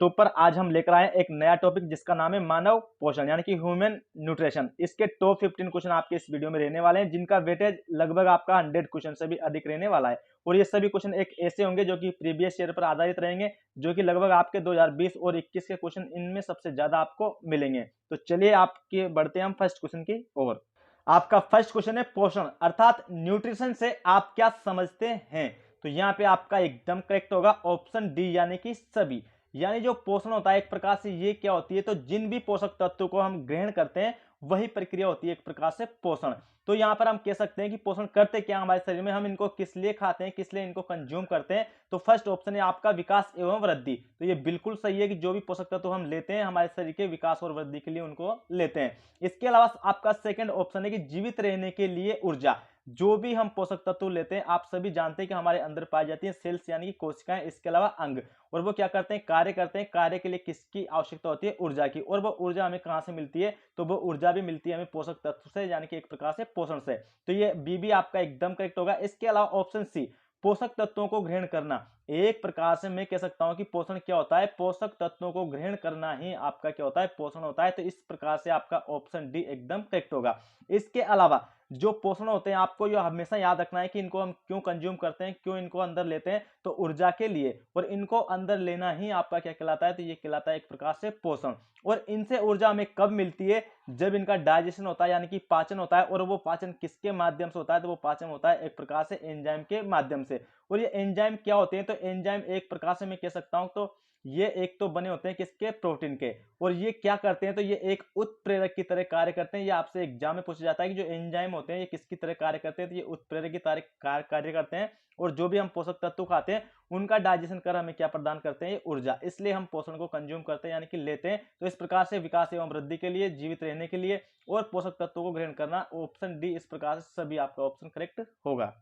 तो पर आज हम लेकर आए एक नया टॉपिक जिसका नाम है मानव पोषण यानी कि ह्यूमन न्यूट्रिशन। इसके टॉप 15 क्वेश्चन आपके इस वीडियो में रहने वाले हैं, जिनका वेटेज लगभग आपका 100 क्वेश्चन से भी अधिक रहने वाला है। और ये सभी क्वेश्चन एक ऐसे होंगे जो कि प्रीवियस ईयर पर आधारित रहेंगे, जो कि लगभग आपके 2020 और 21 के क्वेश्चन इनमें सबसे ज्यादा आपको मिलेंगे। तो चलिए आपके बढ़ते हैं हम फर्स्ट क्वेश्चन की ओर। आपका फर्स्ट क्वेश्चन है पोषण अर्थात न्यूट्रिशन से आप क्या समझते हैं। तो यहाँ पे आपका एकदम करेक्ट होगा ऑप्शन डी यानी कि सभी। यानी जो पोषण होता है एक प्रकार से ये क्या होती है, तो जिन भी पोषक तत्वों को हम ग्रहण करते हैं वही प्रक्रिया होती है एक प्रकार से पोषण। तो यहां पर हम कह सकते हैं कि पोषण करते क्या हमारे शरीर में, हम इनको किस लिए खाते हैं, किस लिए इनको कंज्यूम करते हैं। तो फर्स्ट ऑप्शन है आपका विकास एवं वृद्धि। तो ये बिल्कुल सही है कि जो भी पोषक तत्व हम लेते हैं हमारे शरीर के विकास और वृद्धि के लिए उनको लेते हैं। इसके अलावा आपका सेकंड ऑप्शन है कि जीवित रहने के लिए ऊर्जा। जो भी हम पोषक तत्व लेते हैं आप सभी जानते हैं कि हमारे अंदर पाई जाती है सेल्स यानी कि कोशिकाएं, इसके अलावा अंग, और वो क्या करते हैं, कार्य करते हैं। कार्य के लिए किसकी आवश्यकता होती है, ऊर्जा की। और वो ऊर्जा हमें कहां से मिलती है, तो वो ऊर्जा भी मिलती है हमें पोषक तत्व से यानी कि एक प्रकार से पोषण से। तो ये बी भी आपका एकदम करेक्ट होगा। इसके अलावा ऑप्शन सी पोषक तत्वों को ग्रहण करना, एक प्रकार से मैं कह सकता हूं कि पोषण क्या होता है, पोषक तत्वों को ग्रहण करना ही आपका क्या होता है, पोषण होता है। तो इस प्रकार से आपका ऑप्शन डी एकदम करेक्ट होगा। इसके अलावा जो पोषण होते हैं आपको ये हमेशा याद रखना है कि इनको हम क्यों कंज्यूम करते हैं, क्यों इनको अंदर लेते हैं, तो ऊर्जा के लिए। और इनको अंदर लेना ही आपका क्या कहलाता है, तो ये कहलाता है एक प्रकार से पोषण। और इनसे ऊर्जा हमें कब मिलती है, जब इनका डाइजेशन होता है यानी कि पाचन होता है। और वो पाचन किसके माध्यम से होता है, तो वो पाचन होता है एक प्रकार से एंजाइम के माध्यम से। और ये एंजाइम क्या होते हैं, तो एंजाइम एक प्रकार से मैं कह सकता हूं तो ये एक तो बने होते हैं किसके, प्रोटीन के। और ये क्या करते हैं, तो ये एक उत्प्रेरक की तरह कार्य करते हैं। ये आपसे एग्जाम में पूछा जाता है कि जो एंजाइम होते हैं ये किसकी तरह कार्य करते हैं, तो ये उत्प्रेरक की तरह कार्य करते हैं। और जो भी हम पोषक तत्व खाते हैं उनका डाइजेशन कर हमें क्या प्रदान करते हैं, ये ऊर्जा। इसलिए हम पोषण को कंज्यूम करते हैं यानी कि लेते हैं। तो इस प्रकार से विकास एवं वृद्धि के लिए, जीवित रहने के लिए और पोषक तत्वों को ग्रहण करना, ऑप्शन डी इस प्रकार से सभी आपका ऑप्शन करेक्ट होगा।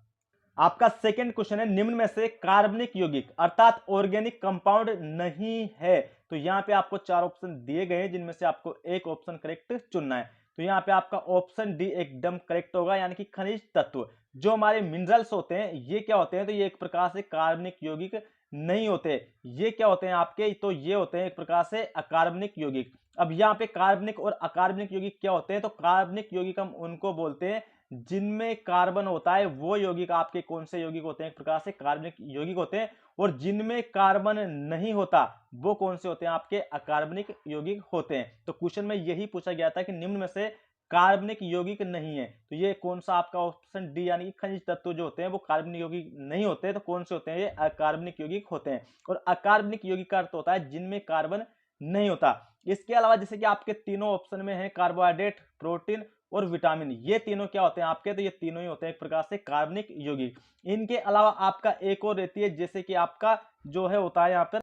आपका सेकंड क्वेश्चन है निम्न में से कार्बनिक यौगिक अर्थात ऑर्गेनिक कंपाउंड नहीं है। तो यहां पे आपको चार ऑप्शन दिए गए हैं, जिनमें से आपको एक ऑप्शन करेक्ट चुनना है। तो यहां पे आपका ऑप्शन डी एकदम करेक्ट होगा, यानी कि खनिज तत्व। जो हमारे मिनरल्स होते हैं ये क्या होते हैं, तो ये एक प्रकार से कार्बनिक यौगिक नहीं होते। ये क्या होते हैं आपके, तो ये होते हैं एक प्रकार से अकार्बनिक यौगिक। अब यहाँ पे कार्बनिक और अकार्बनिक यौगिक क्या होते हैं, तो कार्बनिक यौगिक हम उनको बोलते हैं जिनमें कार्बन होता है। वो यौगिक आपके कौन से यौगिक होते हैं, एक प्रकार से कार्बनिक यौगिक होते हैं। और जिनमें कार्बन नहीं होता वो कौन से होते हैं, आपके अकार्बनिक यौगिक होते हैं। तो क्वेश्चन में यही पूछा गया था कि निम्न में से कार्बनिक यौगिक नहीं है, तो ये कौन सा आपका ऑप्शन डी यानी कि खनिज तत्व जो होते हैं वो कार्बनिक यौगिक नहीं होते। तो कौन से होते हैं, ये अकार्बनिक यौगिक होते हैं। और अकार्बनिक यौगिक का अर्थ होता है जिनमें कार्बन नहीं होता। इसके अलावा जैसे कि आपके तीनों ऑप्शन में है कार्बोहाइड्रेट, प्रोटीन और विटामिन, ये तीनों क्या होते हैं आपके, तो ये तीनों ही होते हैं एक प्रकार से कार्बनिक यौगिक। इनके अलावा आपका एक और रहती है, जैसे कि आपका जो है होता है यहाँ पर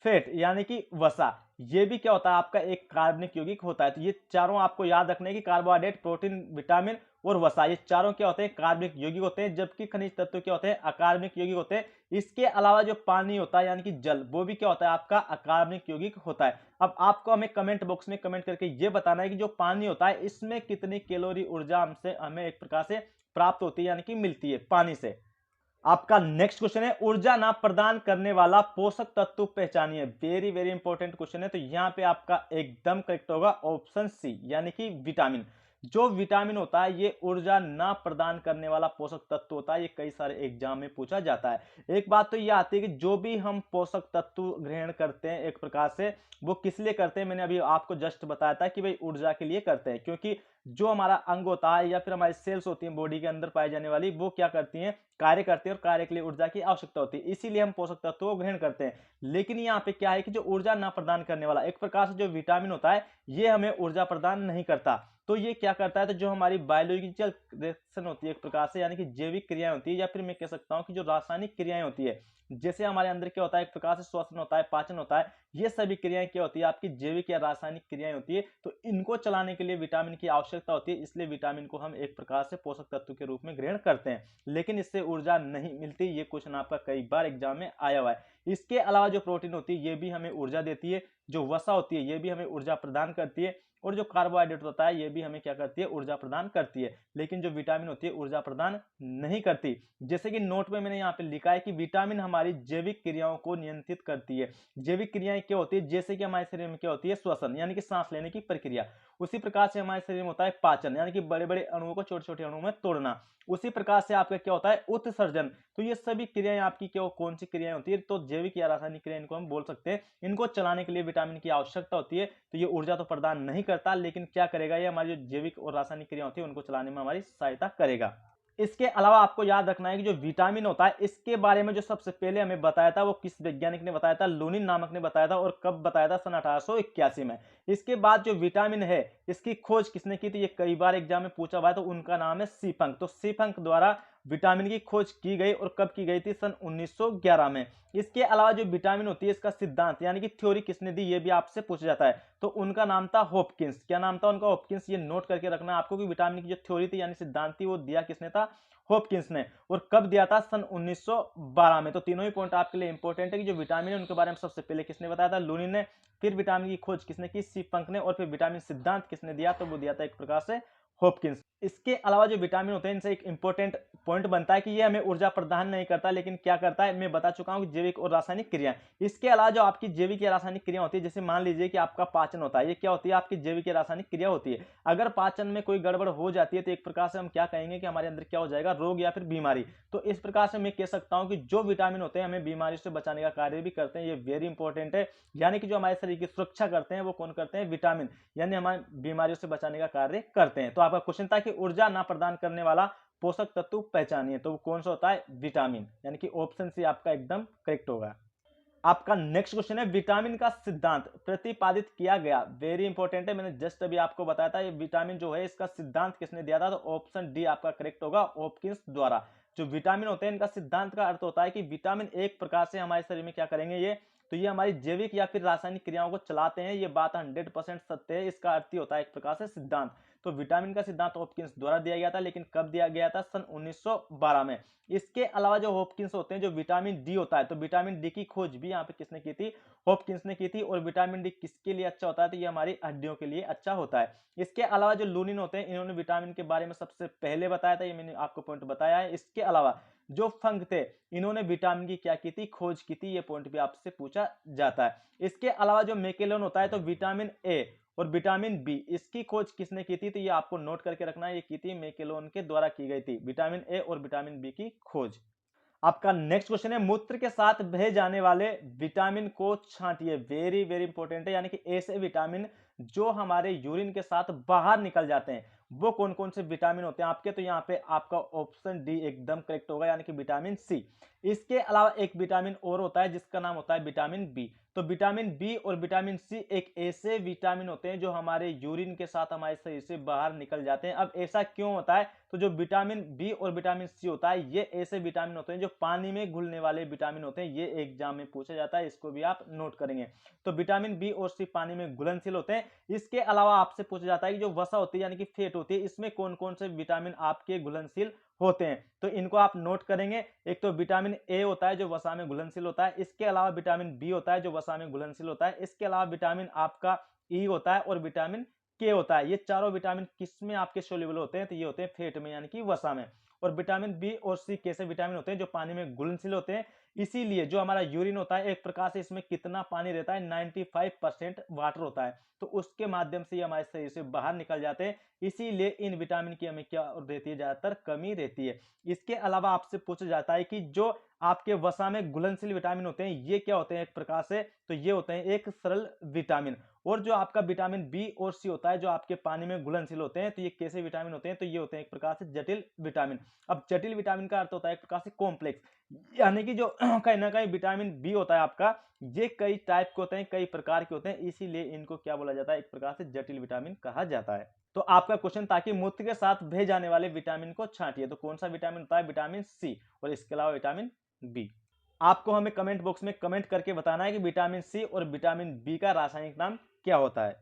फैट यानी कि वसा, ये भी क्या होता है आपका एक कार्बनिक यौगिक होता है। तो ये चारों आपको याद रखने की कार्बोहाइड्रेट, प्रोटीन, विटामिन और वसा, ये चारों क्या होते हैं, कार्बनिक यौगिक होते हैं। जबकि खनिज तत्व क्या होते हैं, अकार्बनिक यौगिक होते हैं। इसके अलावा जो पानी होता है यानी कि जल, वो भी क्या होता है आपका अकार्बनिक यौगिक होता है। अब आपको हमें कमेंट बॉक्स में कमेंट करके ये बताना है कि जो पानी होता है इसमें कितनी कैलोरी ऊर्जा हमसे हमें एक प्रकार से प्राप्त होती है यानी कि मिलती है पानी से। आपका नेक्स्ट क्वेश्चन है ऊर्जा ना प्रदान करने वाला पोषक तत्व पहचानिए। वेरी वेरी इंपॉर्टेंट क्वेश्चन है। तो यहां पे आपका एकदम करेक्ट होगा ऑप्शन सी यानी कि विटामिन। जो विटामिन होता है ये ऊर्जा ना प्रदान करने वाला पोषक तत्व होता है। ये कई सारे एग्जाम में पूछा जाता है। एक बात तो ये आती है कि जो भी हम पोषक तत्व ग्रहण करते हैं एक प्रकार से वो किस लिए करते हैं, मैंने अभी आपको जस्ट बताया था कि भाई ऊर्जा के लिए करते हैं। क्योंकि जो हमारा अंग होता है या फिर हमारी सेल्स होती हैं बॉडी के अंदर पाई जाने वाली, वो क्या करती हैं, कार्य करते हैं। और कार्य के लिए ऊर्जा की आवश्यकता होती है, इसीलिए हम पोषक तत्वों को ग्रहण करते हैं। लेकिन यहाँ पे क्या है कि जो ऊर्जा ना प्रदान करने वाला एक प्रकार से जो विटामिन होता है ये हमें ऊर्जा प्रदान नहीं करता। तो ये क्या करता है, तो जो हमारी बायोलॉजिकल रिएक्शन होती है एक प्रकार से यानी कि जैविक क्रियाएं होती है, या फिर मैं कह सकता हूं कि जो रासायनिक क्रियाएं होती है, जैसे हमारे अंदर क्या होता है एक प्रकार से श्वसन होता है, पाचन होता है, ये सभी क्रियाएं क्या होती है आपकी जैविक या रासायनिक क्रियाएं होती है। तो इनको चलाने के लिए विटामिन की आवश्यकता होती है। इसलिए विटामिन को हम एक प्रकार से पोषक तत्व के रूप में ग्रहण करते हैं, लेकिन इससे ऊर्जा नहीं मिलती। ये क्वेश्चन आपका कई बार एग्जाम में आया हुआ है। इसके अलावा जो प्रोटीन होती है ये भी हमें ऊर्जा देती है, जो वसा होती है ये भी हमें ऊर्जा प्रदान करती है। और जो कार्बोहाइड्रेट होता है ये भी हमें क्या करती है, ऊर्जा प्रदान करती है, लेकिन जो विटामिन होती है ऊर्जा प्रदान नहीं करती। जैसे कि नोट में मैंने यहाँ पे लिखा है कि विटामिन हमारी जैविक क्रियाओं को नियंत्रित करती है। जैविक क्रियाएं क्या होती है, जैसे कि हमारे शरीर में क्या होती है, श्वसन यानी कि सांस लेने की प्रक्रिया, उसी प्रकार से हमारे शरीर में होता है पाचन यानी कि बड़े बड़े अणुओं को छोटे छोटे अणुओं में तोड़ना, उसी प्रकार से आपका क्या होता है, उत्सर्जन। तो ये सभी क्रियाएं आपकी क्या कौन सी क्रियाएं होती है, तो जैविक या रासायनिक क्रिया इनको हम बोल सकते हैं। इनको चलाने के लिए विटामिन की आवश्यकता होती है। तो ये ऊर्जा तो प्रदान नहीं करता, लेकिन क्या करेगा, ये हमारी जो जैविक और रासायनिक क्रिया होती है उनको चलाने में हमारी सहायता करेगा। इसके अलावा आपको याद रखना है कि जो विटामिन होता है इसके बारे में जो सबसे पहले हमें बताया था वो किस वैज्ञानिक ने बताया था, लूनिन नामक ने बताया था, और कब बताया था, सन 1881 में। इसके बाद जो विटामिन है इसकी खोज किसने की थी, ये कई बार एग्जाम में पूछा हुआ है, तो उनका नाम है सीफंक। तो सीफंक द्वारा विटामिन की खोज की गई, और कब की गई थी, सन 1911 में। इसके अलावा जो विटामिन होती है इसका सिद्धांत यानी कि थ्योरी किसने दी, ये भी आपसे पूछा जाता है, तो उनका नाम था हॉपकिंस। क्या नाम था उनका, हॉपकिंस। ये नोट करके रखना आपको कि विटामिन की जो थ्योरी थी यानी सिद्धांत थी वो दिया किसने था, हॉपकिंस ने। और कब दिया था, सन 1912 में। तो तीनों ही पॉइंट आपके लिए इंपॉर्टेंट है कि जो विटामिन है उनके बारे में सबसे पहले किसने बताया था, लूनिन ने, फिर विटामिन की खोज किसने की, सीफंक ने, और फिर विटामिन सिद्धांत किसने दिया, तो वो दिया था एक प्रकार से हॉपकिंस। इसके अलावा जो विटामिन होते हैं इनसे एक इंपॉर्टेंट पॉइंट बनता है कि ये हमें ऊर्जा प्रदान नहीं करता, लेकिन क्या करता है, मैं बता चुका हूं, जैविक और रासायनिक क्रिया। इसके अलावा जो आपकी जैविक या रासायनिक क्रिया होती है, जैसे मान लीजिए कि आपका पाचन होता है, ये क्या होती है, आपकी जैविक या रासायनिक क्रिया होती है। अगर पाचन में कोई गड़बड़ हो जाती है तो एक प्रकार से हम क्या कहेंगे कि हमारे अंदर क्या हो जाएगा, रोग या फिर बीमारी। तो इस प्रकार से मैं कह सकता हूं कि जो विटामिन होते हैं हमें बीमारी से बचाने का कार्य भी करते हैं, ये वेरी इंपॉर्टेंट है। यानी कि जो हमारे शरीर की सुरक्षा करते हैं वो कौन करते हैं, विटामिन, यानी हमारे बीमारियों से बचाने का कार्य करते हैं। तो आपका क्वेश्चन था कि ऊर्जा ना प्रदान करने वाला पोषक तत्व पहचानिए, तो वो कौन सा होता है, विटामिन, यानी कि ऑप्शन सी आपका एकदम करेक्ट होगा। आपका नेक्स्ट क्वेश्चन है, विटामिन का सिद्धांत प्रतिपादित किया गया, वेरी इंपॉर्टेंट है, मैंने जस्ट अभी आपको बताया था, ये विटामिन जो है इसका सिद्धांत किसने दिया था, तो ऑप्शन डी आपका करेक्ट होगा, हॉपकिंस द्वारा। जो विटामिन होते हैं इनका सिद्धांत का अर्थ होता है कि विटामिन एक प्रकार से हमारे शरीर में क्या करेंगे, ये तो ये हमारी जैविक या फिर रासायनिक क्रियाओं को चलाते हैं, ये बात 100% सत्य है। इसका अर्थ ही होता है एक प्रकार से सिद्धांत। तो विटामिन का सिद्धांत हॉपकिंस द्वारा दिया गया था, लेकिन कब दिया गया था, सन 1912 में। इसके अलावा जो हॉपकिंस होते हैं, जो विटामिन डी होता है, तो विटामिन डी की खोज भी यहाँ पे किसने की थी, हॉपकिंस ने की थी। और विटामिन डी किसके लिए अच्छा होता है, तो ये हमारी हड्डियों के लिए अच्छा होता है। इसके अलावा जो लूनिन होते हैं इन्होंने विटामिन के बारे में सबसे पहले बताया था, ये मैंने आपको पॉइंट बताया है। इसके अलावा जो फंग थे इन्होंने विटामिन की क्या की थी, खोज की थी, ये पॉइंट भी आपसे पूछा जाता है। इसके अलावा जो मैकेलोन होता है, तो विटामिन ए और विटामिन बी, इसकी खोज किसने की थी, तो ये आपको नोट करके रखना है, ये की थी मैकेलोन के द्वारा की गई थी, विटामिन ए और विटामिन बी की खोज। आपका नेक्स्ट क्वेश्चन है, मूत्र के साथ बहे जाने वाले विटामिन को छांटिए, वेरी वेरी इंपॉर्टेंट है। यानी कि ऐसे विटामिन जो हमारे यूरिन के साथ बाहर निकल जाते हैं वो कौन कौन से विटामिन होते हैं आपके, तो यहाँ पे आपका ऑप्शन डी एकदम करेक्ट होगा, यानी कि विटामिन सी। इसके अलावा एक विटामिन और होता है जिसका नाम होता है विटामिन बी। तो विटामिन बी और विटामिन सी एक ऐसे विटामिन होते हैं जो हमारे यूरिन के साथ हमारे शरीर से बाहर निकल जाते हैं। अब ऐसा क्यों होता है, तो जो विटामिन बी और विटामिन सी होता है ये ऐसे विटामिन होते हैं जो पानी में घुलने वाले विटामिन होते हैं, ये एग्जाम में पूछा जाता है, इसको भी आप नोट करेंगे। तो विटामिन बी और सी पानी में घुलनशील होते हैं। इसके अलावा आपसे पूछा जाता है कि जो वसा होती है यानी कि फैट होती है, इसमें कौन कौन से विटामिन आपके घुलनशील होते हैं, तो इनको आप नोट करेंगे। एक तो विटामिन ए होता है जो वसा में घुलनशील होता है, इसके अलावा विटामिन बी होता है जो वसा में घुलनशील होता है, इसके अलावा विटामिन आपका ई होता है, और विटामिन के होता है। ये चारों विटामिन किस में आपके सोल्यूबल होते हैं, तो ये होते हैं फैट में यानी कि वसा में। और विटामिन बी और सी कैसे विटामिन होते हैं, जो पानी में घुलनशील होते हैं। इसीलिए जो हमारा यूरिन होता है एक प्रकार से इसमें कितना पानी रहता है, 95% वाटर होता है, तो उसके माध्यम से ये हमारे शरीर से बाहर निकल जाते हैं। इसीलिए इन विटामिन की हमें क्या रहती है, ज्यादातर कमी रहती है। इसके अलावा आपसे पूछा जाता है कि जो आपके वसा में घुलनशील विटामिन होते हैं ये क्या होते हैं, एक प्रकार से तो ये होते हैं एक सरल विटामिन। और जो आपका विटामिन बी और सी होता है जो आपके पानी में घुलनशील होते हैं, तो ये कैसे विटामिन होते हैं, तो ये होते हैं एक प्रकार से जटिल विटामिन। अब जटिल विटामिन का अर्थ होता है एक प्रकार से कॉम्प्लेक्स, यानी कि जो कहीं ना कहीं विटामिन बी होता है आपका, ये कई टाइप के होते हैं, कई प्रकार के होते हैं, इसीलिए इनको क्या बोला जाता है, एक प्रकार से जटिल विटामिन कहा जाता है। तो आपका क्वेश्चन था कि मूत्र के साथ बहे जाने वाले विटामिन को छांटिए, तो कौन सा विटामिन होता है, विटामिन सी, और इसके अलावा विटामिन बी। आपको हमें कमेंट बॉक्स में कमेंट करके बताना है कि विटामिन सी और विटामिन बी का रासायनिक नाम क्या होता है।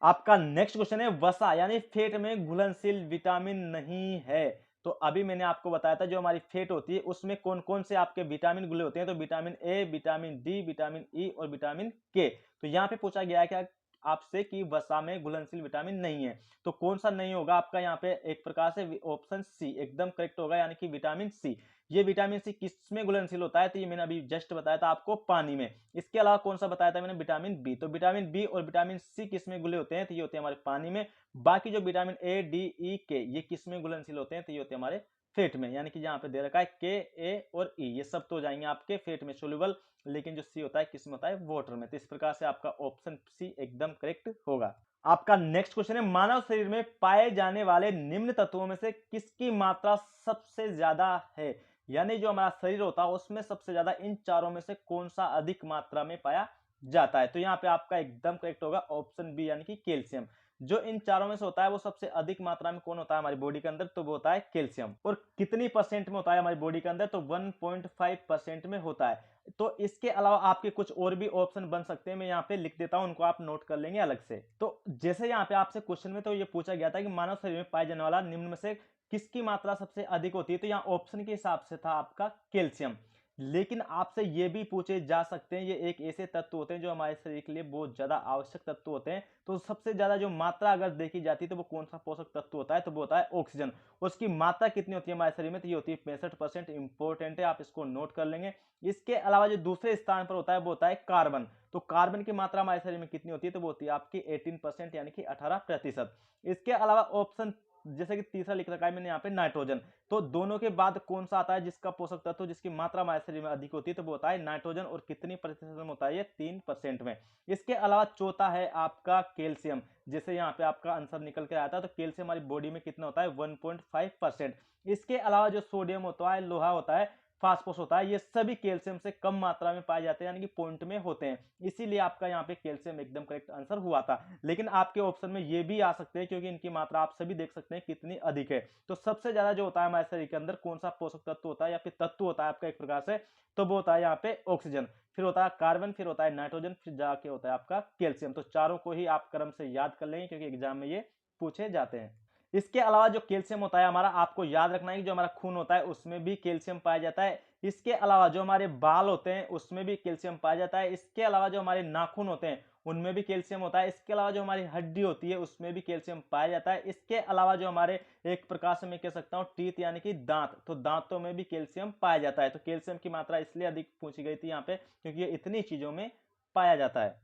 आपका नेक्स्ट क्वेश्चन है, वसा यानी फैट में घुलनशील विटामिन नहीं है। तो अभी मैंने आपको बताया था जो हमारी फैट होती है उसमें कौन कौन से आपके विटामिन घुले होते हैं, तो vitamin A, vitamin D, vitamin E और विटामिन के। तो यहाँ पे पूछा गया है क्या आपसे कि वसा में घुलनशील विटामिन नहीं है। तो कौन सा नहीं होगा आपका यहाँ पे, एक प्रकार से ऑप्शन सी एकदम करेक्ट होगा, यानी कि विटामिन सी। ये विटामिन सी किस में घुलनशील होता है, तो ये मैंने अभी जस्ट बताया था आपको, पानी में। इसके अलावा कौन सा बताया था मैंने, विटामिन बी। तो विटामिन बी और विटामिन सी किस में घुले होते हैं, तो ये होते हैं हमारे पानी में। बाकी जो विटामिन ए, डी, ई, के, ये किस में घुलनशील होते हैं, तो ये होते हैं हमारे फेट में, यानी कि जहां पे दे रखा है के, ए और ई, ये सब तो हो जाएंगे आपके फेट में सोल्यूबल। लेकिन जो सी होता है किस में होता है, वाटर में। तो इस प्रकार से आपका ऑप्शन सी एकदम करेक्ट होगा। आपका नेक्स्ट क्वेश्चन है, मानव शरीर में पाए जाने वाले निम्न तत्वों में से किसकी मात्रा सबसे ज्यादा है। यानी जो हमारा शरीर होता है उसमें सबसे ज्यादा इन चारों में से कौन सा अधिक मात्रा में पाया जाता है। तो यहाँ पे आपका एकदम करेक्ट होगा ऑप्शन बी, यानी कि कैल्शियम। जो इन चारों में से होता है वो सबसे अधिक मात्रा में कौन होता है हमारी बॉडी के अंदर, तो वो होता है कैल्शियम। और कितनी परसेंट में होता है हमारी बॉडी के अंदर, तो 1.5% में होता है। तो इसके अलावा आपके कुछ और भी ऑप्शन बन सकते हैं, मैं यहाँ पे लिख देता हूं, उनको आप नोट कर लेंगे अलग से। तो जैसे यहाँ पे आपसे क्वेश्चन में तो ये पूछा गया था कि मानव शरीर में पाए जाने वाला निम्न में से किसकी मात्रा सबसे अधिक होती है, तो यहाँ ऑप्शन के हिसाब से था आपका कैल्शियम। लेकिन आपसे ये भी पूछे जा सकते हैं, ये एक ऐसे तत्व होते हैं जो हमारे शरीर के लिए बहुत ज्यादा आवश्यक तत्व होते हैं। तो सबसे ज्यादा जो मात्रा अगर देखी जाती है तो वो कौन सा पोषक तत्व होता है, तो वो होता है ऑक्सीजन। उसकी मात्रा कितनी होती है हमारे शरीर में, तो ये होती है 65%। इंपॉर्टेंट है, आप इसको नोट कर लेंगे। इसके अलावा जो दूसरे स्थान पर होता है वो होता है कार्बन। तो कार्बन की मात्रा हमारे शरीर में कितनी होती है, तो वो होती है आपकी 18%, यानी कि 18%। इसके अलावा ऑप्शन जैसे कि तीसरा लिख रखा है मैंने यहाँ पे नाइट्रोजन। तो दोनों के बाद कौन सा आता है जिसका पोषक तत्व जिसकी मात्रा हमारे शरीर में अधिक होती है, तो वो होता है नाइट्रोजन। और कितनी प्रतिशत में होता है, ये 3% में। इसके अलावा चौथा है आपका कैल्शियम। जैसे यहाँ पे आपका आंसर निकल के आया था, तो कैल्शियम हमारी बॉडी में कितना होता है, 1.5%। इसके अलावा जो सोडियम होता है, लोहा होता है, फास्फोरस होता है, ये सभी कैल्शियम से कम मात्रा में पाए जाते हैं, यानी कि पॉइंट में होते हैं। इसीलिए आपका यहाँ पे कैल्शियम एकदम करेक्ट आंसर हुआ था। लेकिन आपके ऑप्शन में ये भी आ सकते हैं, क्योंकि इनकी मात्रा आप सभी देख सकते हैं कितनी अधिक है। तो सबसे ज्यादा जो होता है हमारे शरीर के अंदर कौन सा पोषक तत्व होता है या फिर तत्व होता है आपका एक प्रकार से, तो वो होता है यहाँ पे ऑक्सीजन, फिर होता है कार्बन, फिर होता है नाइट्रोजन, फिर जाके होता है आपका कैल्शियम। तो चारों को ही आप क्रम से याद कर लेंगे, क्योंकि एग्जाम में ये पूछे जाते हैं। इसके अलावा जो कैल्शियम होता है हमारा, आपको याद रखना है कि जो हमारा खून होता है उसमें भी कैल्शियम पाया जाता है। इसके अलावा जो हमारे बाल होते हैं उसमें भी कैल्शियम पाया जाता है। इसके अलावा जो हमारे नाखून होते हैं उनमें भी कैल्शियम होता है। इसके अलावा जो हमारी हड्डी होती है उसमें भी कैल्शियम पाया जाता है। इसके अलावा जो हमारे एक प्रकार से मैं कह सकता हूँ टीथ, यानी कि दांत, तो दांतों में भी कैल्शियम पाया जाता है। तो कैल्शियम की मात्रा इसलिए अधिक पूछी गई थी यहाँ पे, क्योंकि ये इतनी चीजों में पाया जाता है।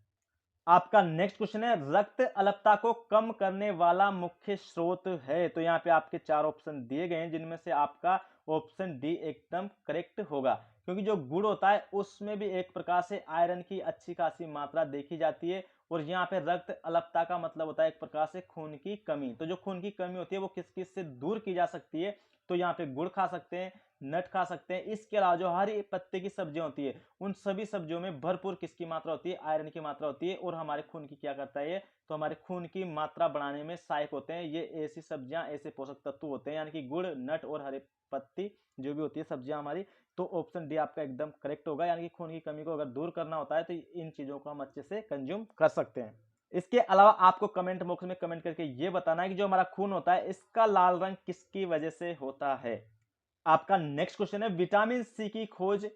आपका नेक्स्ट क्वेश्चन है, रक्त अल्पता को कम करने वाला मुख्य स्रोत है। तो यहाँ पे आपके चार ऑप्शन दिए गए हैं, जिनमें से आपका ऑप्शन डी एकदम करेक्ट होगा। क्योंकि जो गुड़ होता है उसमें भी एक प्रकार से आयरन की अच्छी खासी मात्रा देखी जाती है। और यहाँ पे रक्त अल्पता का मतलब होता है एक प्रकार से खून की कमी। तो जो खून की कमी होती है वो किस किस से दूर की जा सकती है, तो यहाँ पे गुड़ खा सकते हैं, नट खा सकते हैं। इसके अलावा जो हरी पत्ते की सब्जियां होती है उन सभी सब्जियों में भरपूर किसकी मात्रा होती है, आयरन की मात्रा होती है। और हमारे खून की क्या करता है ये, तो हमारे खून की मात्रा बढ़ाने में सहायक होते हैं। ये ऐसी सब्जियां, ऐसे पोषक तत्व होते हैं, यानी कि गुड़, नट और हरे पत्ती जो भी होती है सब्जियां हमारी। तो ऑप्शन डी आपका एकदम करेक्ट होगा, यानी कि खून की कमी को अगर दूर करना होता है तो इन चीजों को हम अच्छे से कंज्यूम कर सकते हैं। इसके अलावा आपको कमेंट बॉक्स में कमेंट करके ये बताना है कि जो हमारा खून होता है इसका लाल रंग किसकी वजह से होता है। आपका नेक्स्ट क्वेश्चन है, विटामिन सी की खोज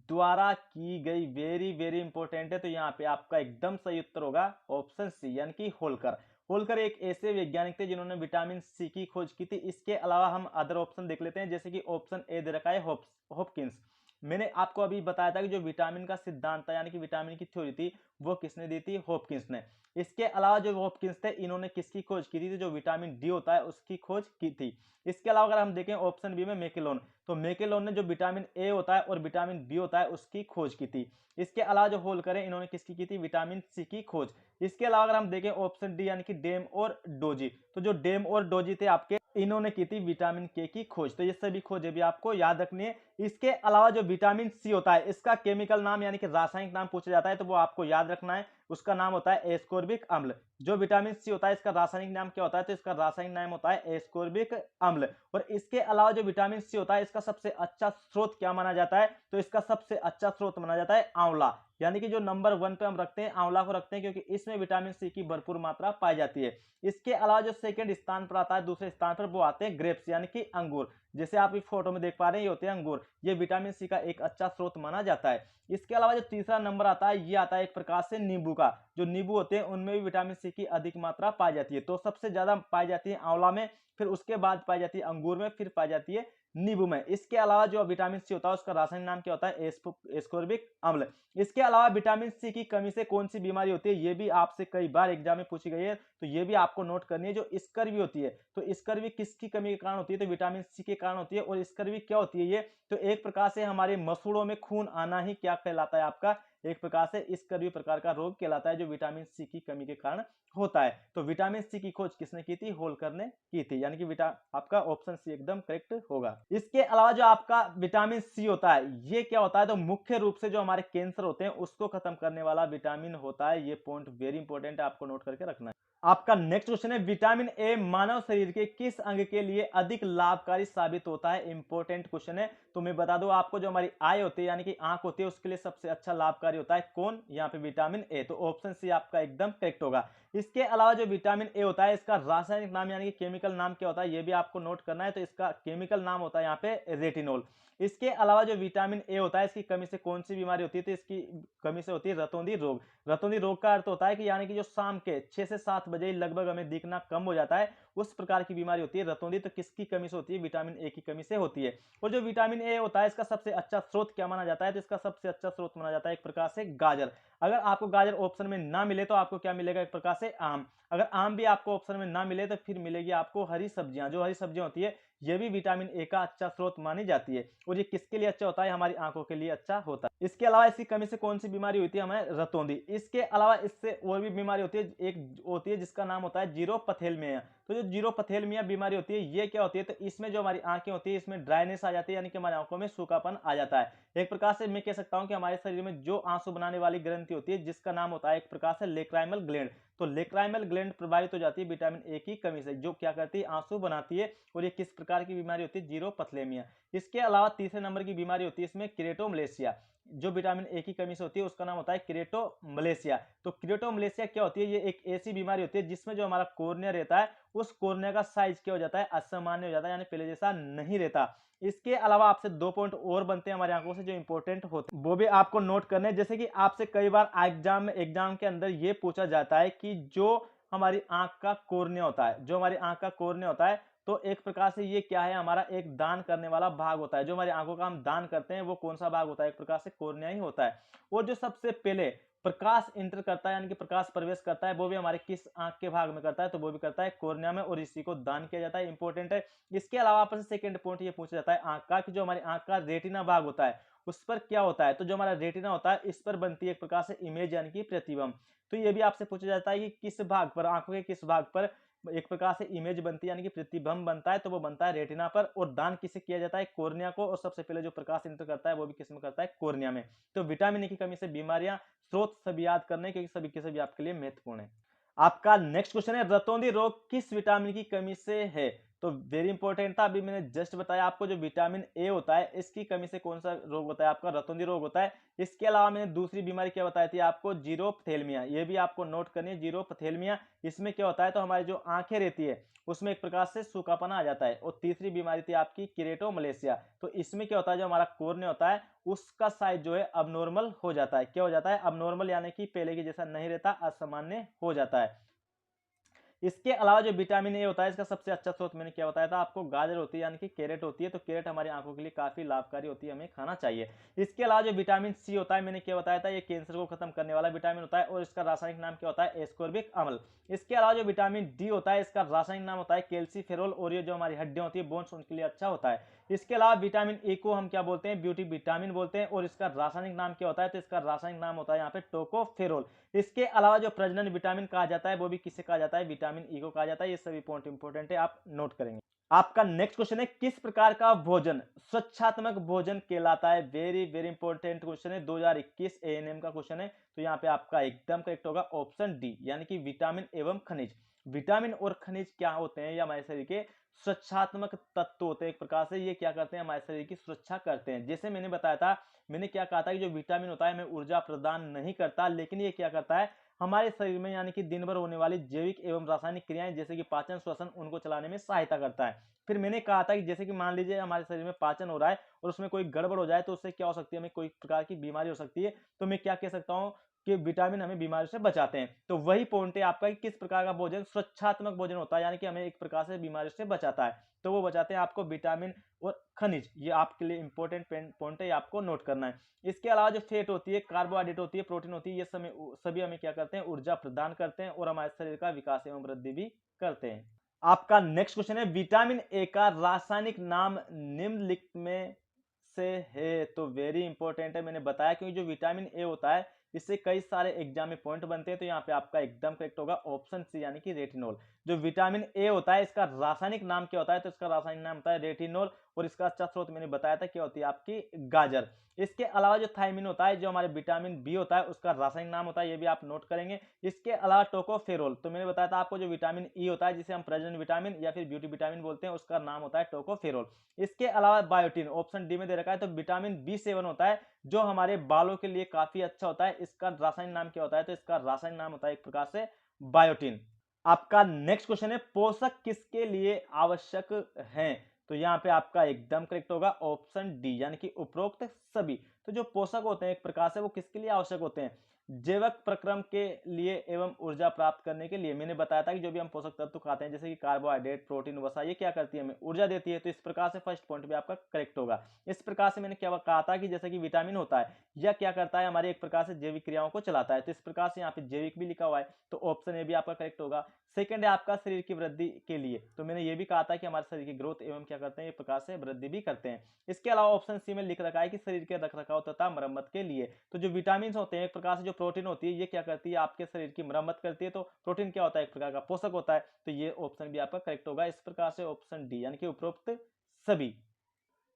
द्वारा की गई, वेरी वेरी इंपॉर्टेंट है। तो यहाँ पे आपका एकदम सही उत्तर होगा ऑप्शन सी, यानी कि होल्कर। होल्कर एक ऐसे वैज्ञानिक थे जिन्होंने विटामिन सी की खोज की थी। इसके अलावा हम अदर ऑप्शन देख लेते हैं, जैसे कि ऑप्शन ए दे रखा है हॉपकिंस। मैंने आपको अभी बताया था कि जो विटामिन का सिद्धांत था, यानी कि विटामिन की थ्योरी थी, वो किसने दी थी, हॉपकिंस ने। इसके अलावा जो हॉपकिंस थे इन्होंने किसकी खोज की थी, जो विटामिन डी होता है उसकी खोज की थी। इसके अलावा अगर हम देखें ऑप्शन बी में मैकेलोन, तो मैकेलोन ने जो विटामिन ए होता है और विटामिन बी होता है उसकी खोज की थी। इसके अलावा जो होल्कर है इन्होंने किसकी की थी, विटामिन सी की खोज। इसके अलावा अगर हम देखें ऑप्शन डी, यानी कि डेम और डोजी, तो जो डेम और डोजी थे आपके, इन्होंने की थी विटामिन के की खोज। तो ये सभी खोजें भी आपको याद रखनी है। इसके अलावा जो विटामिन सी होता है इसका केमिकल नाम, यानी कि रासायनिक नाम पूछा जाता है, तो वो आपको याद रखना है। उसका नाम होता है एस्कोर्बिक अम्ल। जो विटामिन सी होता है इसका रासायनिक नाम क्या होता है, तो इसका रासायनिक नाम होता है एस्कोर्बिक अम्ल। और इसके अलावा जो विटामिन सी होता है इसका सबसे अच्छा स्रोत क्या माना जाता है, तो इसका सबसे अच्छा स्रोत माना जाता है आंवला। यानी कि जो नंबर 1 पे हम रखते हैं आंवला को रखते हैं, क्योंकि इसमें विटामिन सी की भरपूर मात्रा पाई जाती है। इसके अलावा जो सेकंड स्थान पर आता है, दूसरे स्थान पर वो आते हैं ग्रेप्स, यानी कि अंगूर। जैसे आप इस फोटो में देख पा रहे हैं, ये होते हैं अंगूर, ये विटामिन सी का एक अच्छा स्रोत माना जाता है। इसके अलावा जो तीसरा नंबर आता है, ये आता है एक प्रकार से नींबू का। जो नींबू होते हैं उनमें भी विटामिन सी की अधिक मात्रा पाई जाती है। तो सबसे ज्यादा पाई जाती है आंवला में, फिर उसके बाद पाई जाती है अंगूर में, फिर पाई जाती है नींबू में। इसके अलावा जो विटामिन सी होता है उसका रासायनिक नाम क्या होता है, एस्कोर्बिक अम्ल। इसके अलावा विटामिन सी की कमी से कौन सी बीमारी होती है, ये भी आपसे कई बार एग्जाम में पूछी गई है, तो ये भी आपको नोट करनी है। जो स्कर्वी होती है, तो स्कर्वी किसकी कमी के कारण होती है, तो विटामिन सी के कारण होती है। और स्कर्वी क्या होती है ये, तो एक प्रकार से हमारे मसूड़ों में खून आना ही क्या कहलाता है आपका, एक प्रकार से स्कर्वी प्रकार का रोग कहलाता है, जो विटामिन सी की कमी के कारण होता है। तो विटामिन सी की खोज किसने की थी, होल्कर ने की थी, यानी कि आपका ऑप्शन सी एकदम करेक्ट होगा। इसके अलावा जो आपका विटामिन सी होता है, ये क्या होता है, तो मुख्य रूप से जो हमारे कैंसर होते हैं उसको खत्म करने वाला विटामिन होता है। ये पॉइंट वेरी इंपॉर्टेंट है, आपको नोट करके रखना है। आपका नेक्स्ट क्वेश्चन है, विटामिन ए मानव शरीर के किस अंग के लिए अधिक लाभकारी साबित होता है। इंपॉर्टेंट क्वेश्चन है। तो मैं बता दूं आपको, जो हमारी आई होती है यानी कि आंख होती है, उसके लिए सबसे अच्छा लाभकारी होता है कौन, यहाँ पे विटामिन ए। तो ऑप्शन सी आपका एकदम करेक्ट होगा। इसके अलावा जो विटामिन ए होता है, इसका रासायनिक नाम यानी कि केमिकल नाम क्या होता है, ये भी आपको नोट करना है। तो इसका केमिकल नाम होता है यहाँ पे रेटिनोल। इसके अलावा जो विटामिन ए होता है, इसकी कमी से कौन सी बीमारी होती है, तो इसकी कमी से होती है रतौंधी रोग। रतौंधी रोग का अर्थ होता है कि यानी कि जो शाम के 6 से 7 बजे लगभग हमें दिखना कम हो जाता है, उस प्रकार की बीमारी होती है रतौंधी। तो किसकी कमी से होती है, विटामिन ए की कमी से होती है। और जो विटामिन ए होता है, इसका सबसे अच्छा स्रोत क्या माना जाता है, तो इसका सबसे अच्छा स्रोत माना जाता है एक प्रकार से गाजर। अगर आपको गाजर ऑप्शन में ना मिले तो आपको क्या मिलेगा, एक प्रकार से आम। अगर आम भी आपको ऑप्शन में ना मिले तो फिर मिलेगी आपको हरी सब्जियां। जो हरी सब्जियां होती है, ये भी विटामिन ए का अच्छा स्रोत मानी जाती है। और ये किसके लिए अच्छा होता है, हमारी आंखों के लिए अच्छा होता है। इसके अलावा इसकी कमी से कौन सी बीमारी होती है, हमें रतौंधी। इसके अलावा इससे और भी बीमारी होती है, एक होती है जिसका नाम होता है जीरोपथेलमिया। तो जो जीरोपथेलमिया बीमारी होती है, ये क्या होती है, तो इसमें जो हमारी आंखें होती है, इसमें ड्राइनेस आ जाती है, यानी कि हमारी आंखों में सूखापन आ जाता है। एक प्रकार से मैं कह सकता हूं कि हमारे शरीर में जो आंसू बनाने वाली ग्रंथि होती है, जिसका नाम होता है एक प्रकार से लेक्राइमल ग्लैंड। तो लेक्राइमल ग्लैंड प्रभावित हो जाती है विटामिन ए की कमी से, जो क्या करती है, आंसू बनाती है। और ये किस प्रकार की बीमारी होती है, जीरोपथेलमिया। इसके अलावा तीसरे नंबर की बीमारी होती है इसमें क्रेटोमलेशिया। जो विटामिन ए की कमी से होती है उसका नाम होता है क्रेटोमलेशिया। तो क्रेटोमलेशिया क्या होती है, ये एक ऐसी बीमारी होती है जिसमें जो हमारा कॉर्निया रहता है, उस कॉर्निया का साइज क्या हो जाता है, असामान्य हो जाता है, यानी पहले जैसा नहीं रहता। इसके अलावा आपसे 2 पॉइंट और बनते हैं हमारी आंखों से, जो इंपॉर्टेंट होते हैं वो भी आपको नोट करने हैं। जैसे कि आपसे कई बार एग्जाम के अंदर ये पूछा जाता है कि जो हमारी आंख का कॉर्निया होता है, जो हमारी आंख का कॉर्निया होता है, तो एक प्रकार से ये क्या है, हमारा एक दान करने वाला भाग होता है। जो हमारी आंखों का हम दान करते हैं वो कौन सा भाग होता है, एक प्रकार से कॉर्निया ही होता है। और जो सबसे पहले प्रकाश इंटर करता है, यानी कि प्रकाश प्रवेश करता है, वो भी हमारे किस आंख के भाग में करता है, तो वो भी करता है कॉर्निया में, और इसी को दान किया जाता है। इंपॉर्टेंट है। इसके अलावा आपसे सेकंड पॉइंट ये पूछा जाता है आंख का, कि जो हमारी आंख का रेटिना भाग होता है उस पर क्या होता है, तो जो हमारा रेटिना होता है इस पर बनती है एक प्रकार से इमेज, यानी कि प्रतिबिंब। तो ये भी आपसे पूछा जाता है कि किस भाग पर, आंखों के किस भाग पर एक प्रकार से इमेज बनती है, यानी कि प्रतिबिंब बनता है, तो वो बनता है रेटिना पर। और दान किसे किया जाता है, कॉर्निया को। और सबसे पहले जो प्रकाश इंटर करता है वो भी किस में करता है, कॉर्निया में। तो विटामिन ए की कमी से बीमारियां, स्रोत सभी याद करने, क्योंकि सभी के सभी आपके लिए महत्वपूर्ण है। आपका नेक्स्ट क्वेश्चन है, रतौंधी रोग किस विटामिन की कमी से है। तो वेरी इंपॉर्टेंट था, अभी मैंने जस्ट बताया आपको, जो विटामिन ए होता है इसकी कमी से कौन सा रोग होता है, आपका रतौंधी रोग होता है। इसके अलावा मैंने दूसरी बीमारी क्या बताई थी आपको, जीरोपथेलमिया। ये भी आपको नोट करनी है, जीरोपथेलमिया। इसमें क्या होता है, तो हमारी जो आंखें रहती है उसमें एक प्रकार से सूखापना आ जाता है। और तीसरी बीमारी थी आपकी क्रेटोमलेशिया। तो इसमें क्या होता है, जो हमारा कॉर्निया होता है उसका साइज जो है अबनॉर्मल हो जाता है। क्या हो जाता है, अबनॉर्मल, यानी कि पहले की जैसा नहीं रहता, असामान्य हो जाता है। इसके अलावा जो विटामिन ए होता है, इसका सबसे अच्छा स्रोत मैंने क्या बताया था आपको, गाजर होती है, यानी कि कैरेट होती है। तो कैरेट हमारी आंखों के लिए काफी लाभकारी होती है, हमें खाना चाहिए। इसके अलावा जो विटामिन सी होता है, मैंने क्या बताया था, ये कैंसर को खत्म करने वाला विटामिन होता है। और इसका रासायनिक नाम क्या होता है, एस्कोर्बिक अम्ल। इसके अलावा जो विटामिन डी होता है, इसका रासायनिक नाम होता है कैल्सीफेरोल। और ये जो हमारी हड्डियां होती है, बोन्स, उनके लिए अच्छा होता है। इसके अलावा विटामिन ए को हम क्या बोलते हैं, ब्यूटी विटामिन बोलते हैं। और इसका रासायनिक नाम क्या होता है, तो इसका रासायनिक नाम होता है यहाँ पे टोकोफेरोल। इसके अलावा जो प्रजनन विटामिन कहा जाता है, वो भी किसे कहा जाता है, विटामिन ई को कहा जाता है। ये सभी पॉइंट इंपॉर्टेंट है, आप नोट करेंगे। आपका नेक्स्ट क्वेश्चन है, किस प्रकार का भोजन स्वच्छात्मक भोजन कहलाता है। वेरी वेरी इंपॉर्टेंट क्वेश्चन है, 2021 एएनएम का क्वेश्चन है। तो यहाँ पे आपका एकदम करेक्ट होगा ऑप्शन डी, यानी कि विटामिन एवं खनिज। विटामिन और खनिज क्या होते हैं, ये हमारे शरीर के स्वच्छात्मक तत्व होते हैं। एक प्रकार से ये क्या करते हैं, हमारे शरीर की सुरक्षा करते हैं। जैसे मैंने बताया था, मैंने क्या कहा था कि जो विटामिन होता है हमें ऊर्जा प्रदान नहीं करता, लेकिन ये क्या करता है, हमारे शरीर में यानी कि दिन भर होने वाली जैविक एवं रासायनिक क्रियाएं जैसे कि पाचन, श्वसन, उनको चलाने में सहायता करता है। फिर मैंने कहा था कि जैसे कि मान लीजिए हमारे शरीर में पाचन हो रहा है और उसमें कोई गड़बड़ हो जाए तो उससे क्या हो सकती है, हमें कोई प्रकार की बीमारी हो सकती है। तो मैं क्या कह सकता हूँ कि विटामिन हमें बीमारी से बचाते हैं। तो वही पॉइंट है आपका कि किस प्रकार का भोजन सुरक्षात्मक भोजन होता है, यानी कि हमें एक प्रकार से बीमारी से बचाता है। तो वो बचाते हैं आपको विटामिन और खनिज। ये आपके लिए इंपॉर्टेंट पॉइंट है, ये आपको नोट करना है। इसके अलावा जो फैट होती है, कार्बोहाइड्रेट होती है, प्रोटीन होती है, ये सभी हमें क्या करते हैं, ऊर्जा प्रदान करते हैं और हमारे शरीर का विकास एवं वृद्धि भी करते हैं। आपका नेक्स्ट क्वेश्चन है, विटामिन ए का रासायनिक नाम निम्नलिखित में से है। तो वेरी इंपॉर्टेंट है, मैंने बताया क्योंकि जो विटामिन ए होता है इससे कई सारे एग्जाम में पॉइंट बनते हैं। तो यहाँ पे आपका एकदम करेक्ट होगा ऑप्शन सी, यानी कि रेटिनॉल। जो विटामिन ए होता है इसका रासायनिक नाम क्या होता है, तो इसका रासायनिक नाम होता है रेटिनॉल और इसका अच्छा स्रोत मैंने बताया था क्या होती है आपकी गाजर। इसके अलावा जो थायमिन होता है, जो हमारे विटामिन बी होता है, उसका रासायनिक नाम होता है, ये भी आप नोट करेंगे। इसके अलावा टोकोफेरोल, तो मैंने बताया था आपको जो विटामिन ई होता है जिसे हम प्रेजेंट विटामिन या फिर ब्यूटी विटामिन बोलते हैं, उसका नाम होता है टोकोफेरोल। इसके अलावा बायोटिन ऑप्शन डी में दे रखा है, तो विटामिन बी7 होता है जो हमारे बालों के लिए काफी अच्छा होता है। इसका रासायनिक नाम क्या होता है, तो इसका रासायनिक नाम होता है एक प्रकार से बायोटिन। आपका नेक्स्ट क्वेश्चन है, पोषक किसके लिए आवश्यक हैं। तो यहाँ पे आपका एकदम करेक्ट होगा ऑप्शन डी, यानी कि उपरोक्त सभी। तो जो पोषक होते हैं एक प्रकार से वो किसके लिए आवश्यक होते हैं, जैविक प्रक्रम के लिए एवं ऊर्जा प्राप्त करने के लिए। मैंने बताया था कि जो भी हम पोषक तत्व खाते हैं जैसे कि कार्बोहाइड्रेट, प्रोटीन, वसा, ये क्या करती है, हमें ऊर्जा देती है। तो इस प्रकार से फर्स्ट पॉइंट भी आपका करेक्ट होगा। इस प्रकार से मैंने क्या कहा था कि जैसे कि विटामिन होता है यह क्या करता है, हमारे एक प्रकार से जैविक क्रियाओं को चलाता है। तो इस प्रकार से यहाँ पे जैविक भी लिखा हुआ है, तो ऑप्शन ए भी आपका करेक्ट होगा। सेकंड है आपका शरीर की वृद्धि के लिए, तो मैंने ये भी कहा था कि हमारे शरीर की ग्रोथ एवं क्या करते हैं, एक प्रकार से वृद्धि भी करते हैं। इसके अलावा ऑप्शन सी में लिख रखा है कि शरीर के रखरखाव तथा मरम्मत के लिए। तो जो विटामिन होते हैं एक प्रकार से जो प्रोटीन होती है ये क्या करती है, आपके शरीर की मरम्मत करती है। तो प्रोटीन क्या होता है, एक प्रकार का पोषक होता है। तो ये ऑप्शन भी आपका करेक्ट होगा। इस प्रकार से ऑप्शन डी, यानी कि उपरोक्त सभी।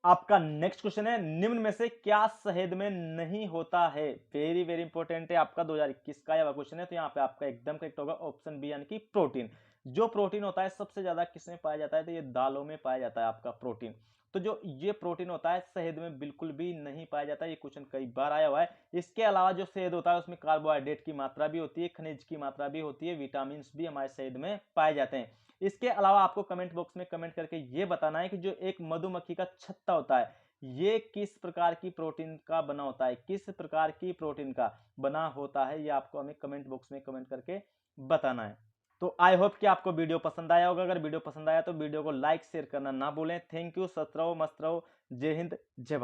आपका नेक्स्ट क्वेश्चन है, निम्न में से क्या शहद में नहीं होता है। वेरी वेरी इंपॉर्टेंट है, आपका 2021 का यह क्वेश्चन है। तो यहाँ पे आपका एकदम करेक्ट होगा ऑप्शन बी, यानी कि प्रोटीन। जो प्रोटीन होता है सबसे ज्यादा किसमें पाया जाता है, तो ये दालों में पाया जाता है आपका प्रोटीन। तो जो ये प्रोटीन होता है शहद में बिल्कुल भी नहीं पाया जाता है, ये क्वेश्चन कई बार आया हुआ है। इसके अलावा जो शहद होता है उसमें कार्बोहाइड्रेट की मात्रा भी होती है, खनिज की मात्रा भी होती है, विटामिन भी हमारे शहद में पाए जाते हैं। इसके अलावा आपको कमेंट बॉक्स में कमेंट करके ये बताना है कि जो एक मधुमक्खी का छत्ता होता है ये किस प्रकार की प्रोटीन का बना होता है, किस प्रकार की प्रोटीन का बना होता है, ये आपको हमें कमेंट बॉक्स में कमेंट करके बताना है। तो आई होप कि आपको वीडियो पसंद आया होगा। अगर वीडियो पसंद आया तो वीडियो को लाइक शेयर करना ना भूलें। थैंक यू, सत रहो, मस्त रहो, जय हिंद, जय भारत।